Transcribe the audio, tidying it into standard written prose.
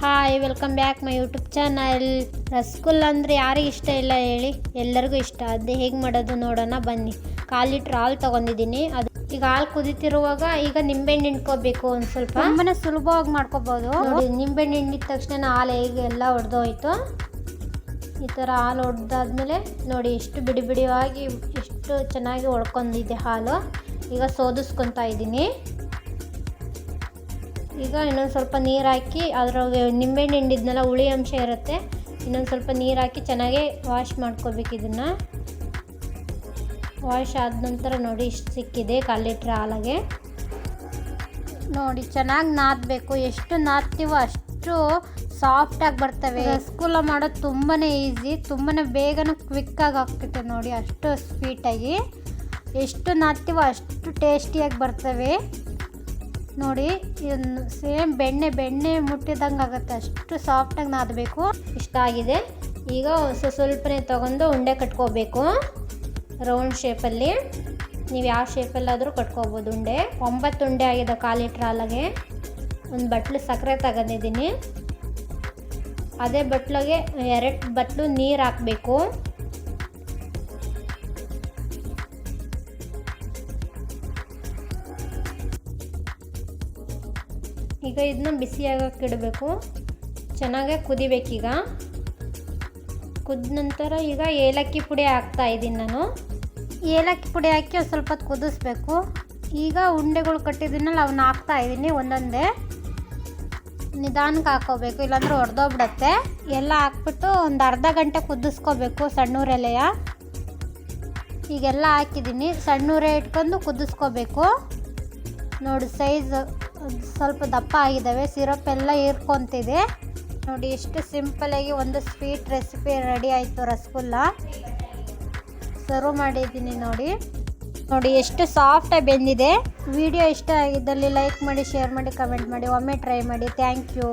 Hi, welcome back my YouTube channel. Rasgulla ಅಂದರೆ ಯಾರಿಗೆ ಇಷ್ಟ ಇಲ್ಲ ಹೇಳಿ? ಎಲ್ಲರಿಗೂ ಇಷ್ಟ. ಅದೇ ಹೇಗೆ ಮಾಡೋದು ನೋಡೋಣ ಬನ್ನಿ. 1/4 ಲೀಟ್ರ್ ಹಾಲು ತೊಗೊಂಡಿದ್ದೀನಿ. ಅದು ಈಗ ಹಾಲು ಕುದೀತಿರುವಾಗ ಈಗ ನಿಂಬೆಹಣ್ಣು ಹಿಂಡ್ಕೋಬೇಕು. ಒಂದು ಸ್ವಲ್ಪ ತುಂಬನೇ ಸುಲಭವಾಗಿ ಮಾಡ್ಕೋಬೋದು ನೋಡಿ. ನಿಂಬೆಹಣ್ಣು ಹಿಂಡಿದ ತಕ್ಷಣ ಹಾಲು ಹೇಗೆ ಎಲ್ಲ ಒಡೆದೋಯ್ತು. ಈ ಥರ ಹಾಲು ಒಡೆದಾದ್ಮೇಲೆ ನೋಡಿ ಎಷ್ಟು ಬಿಡಿ ಬಿಡಿಯಾಗಿ ಎಷ್ಟು ಚೆನ್ನಾಗಿ ಒಡ್ಕೊಂಡಿದೆ ಹಾಲು. ಈಗ ಸೋದಿಸ್ಕೊತಾ ಇದ್ದೀನಿ. ಈಗ ಇನ್ನೊಂದು ಸ್ವಲ್ಪ ನೀರು ಹಾಕಿ ಅದ್ರಾಗೆ ನಿಂಬೆಹಣ್ಣು ಹಿಂಡಿದ್ನೆಲ್ಲ ಹುಳಿ ಅಂಶ ಇರುತ್ತೆ. ಇನ್ನೊಂದು ಸ್ವಲ್ಪ ನೀರು ಹಾಕಿ ಚೆನ್ನಾಗಿ ವಾಶ್ ಮಾಡ್ಕೋಬೇಕು. ಇದನ್ನು ವಾಶ್ ಆದ ನಂತರ ನೋಡಿ ಇಷ್ಟು ಸಿಕ್ಕಿದೆ 1/4 ಲೀಟ್ರ್ ಹಾಲಿಗೆ. ನೋಡಿ ಚೆನ್ನಾಗಿ ನಾದಬೇಕು. ಎಷ್ಟು ನಾದ್ತೀವೋ ಅಷ್ಟು ಸಾಫ್ಟಾಗಿ ಬರ್ತವೆ. ರಸಗುಲ್ಲ ಮಾಡೋದು ತುಂಬಾ ಈಸಿ, ತುಂಬಾ ಬೇಗನೂ ಕ್ವಿಕ್ಕಾಗಿ ಆಗ್ತೈತೆ ನೋಡಿ. ಅಷ್ಟು ಸ್ವೀಟಾಗಿ ಎಷ್ಟು ನಾದ್ತೀವೋ ಅಷ್ಟು ಟೇಸ್ಟಿಯಾಗಿ ಬರ್ತವೆ ನೋಡಿ. ಇದನ್ನು ಸೇಮ್ ಬೆಣ್ಣೆ ಮುಟ್ಟಿದಂಗೆ ಆಗುತ್ತೆ, ಅಷ್ಟು ಸಾಫ್ಟಾಗಿ ನಾದಬೇಕು. ಇಷ್ಟ ಆಗಿದೆ. ಈಗ ಸ್ವಲ್ಪನೇ ತೊಗೊಂಡು ಉಂಡೆ ಕಟ್ಕೋಬೇಕು ರೌಂಡ್ ಶೇಪಲ್ಲಿ. ನೀವು ಯಾವ ಶೇಪಲ್ಲಾದರೂ ಕಟ್ಕೋಬೋದು ಉಂಡೆ. 9 ಉಂಡೆ ಆಗಿದೆ 1/4 ಲೀಟ್ರ್ ಹಾಲಿಗೆ. ಒಂದು ಬಟ್ಲು ಸಕ್ಕರೆ ತಗೊಂಡಿದ್ದೀನಿ. ಅದೇ ಬಟ್ಲಿಗೆ 2 ಬಟ್ಲು ನೀರು ಹಾಕಬೇಕು. ಈಗ ಇದನ್ನ ಬಿಸಿಯಾಗಕ್ಕೆ ಇಡಬೇಕು. ಚೆನ್ನಾಗೆ ಕುದಿಬೇಕೀಗ. ಕುದ ನಂತರ ಈಗ ಏಲಕ್ಕಿ ಪುಡಿ ಹಾಕ್ತಾ ಇದ್ದೀನಿ ನಾನು. ಏಲಕ್ಕಿ ಪುಡಿ ಹಾಕಿ ಒಂದು ಸ್ವಲ್ಪ ಹೊತ್ತು ಕುದಿಸ್ಬೇಕು. ಈಗ ಉಂಡೆಗಳು ಕಟ್ಟಿದ್ದೀನಲ್ಲ ಅವನ್ನ ಹಾಕ್ತಾ ಇದ್ದೀನಿ ಒಂದೊಂದೇ. ನಿಧಾನಕ್ಕೆ ಹಾಕ್ಕೋಬೇಕು, ಇಲ್ಲಾಂದ್ರೆ ಒಡೆದೋಗ್ಬಿಡತ್ತೆ. ಎಲ್ಲ ಹಾಕ್ಬಿಟ್ಟು ಒಂದು ಅರ್ಧ ಗಂಟೆ ಕುದಿಸ್ಕೋಬೇಕು ಸಣ್ಣೂರೆಲೆಯ. ಈಗೆಲ್ಲ ಹಾಕಿದ್ದೀನಿ. ಸಣ್ಣೂರೇ ಇಟ್ಕೊಂಡು ಕುದಿಸ್ಕೋಬೇಕು ನೋಡಿ. ಸೈಜ್ ಸ್ವಲ್ಪ ದಪ್ಪ ಆಗಿದ್ದಾವೆ. ಸಿರಪ್ ಎಲ್ಲ ಹೀರ್ಕೊಂತಿದೆ ನೋಡಿ. ಎಷ್ಟು ಸಿಂಪಲಾಗಿ ಒಂದು ಸ್ವೀಟ್ ರೆಸಿಪಿ ರೆಡಿ ಆಯಿತು ರಸಗುಲ್ಲ. ಸರ್ವ್ ಮಾಡಿದ್ದೀನಿ ನೋಡಿ. ಎಷ್ಟು ಸಾಫ್ಟಾಗಿ ಬೆಂದಿದೆ. ವಿಡಿಯೋ ಇಷ್ಟ ಆಗಿದ್ದಲ್ಲಿ ಲೈಕ್ ಮಾಡಿ, ಶೇರ್ ಮಾಡಿ, ಕಮೆಂಟ್ ಮಾಡಿ. ಒಮ್ಮೆ ಟ್ರೈ ಮಾಡಿ. Thank you.